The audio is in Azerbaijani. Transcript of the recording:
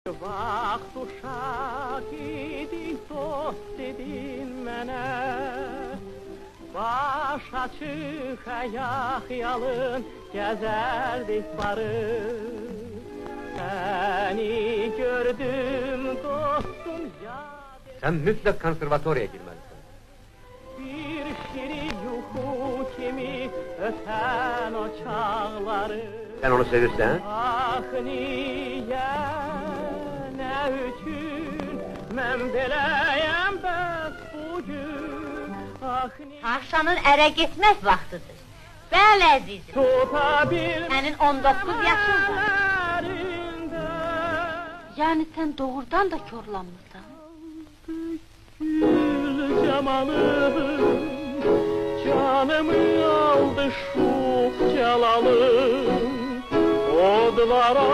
Vaxt uşaq idik, dost dedin mənə. Baş açıq, ayaq yalın, gəzərdik barı. Səni gördüm dostum, yad etdim. Sen mutlak konservatoriya girmelisin. Bir şirin yuxu kimi ötən o çağları. Sen onu sevirsen? Ah niyə, nə üçün mən beləyəm bəs bugün? Ah niyə Haşanın ərə getmək vaxtıdır. Bəli əzizim, tuta bil sənin 19 yaşın var. əllərində. Yəni sən doğrudan da korlanmısan. Gül camalım, canımı aldı şux calalım. Odlara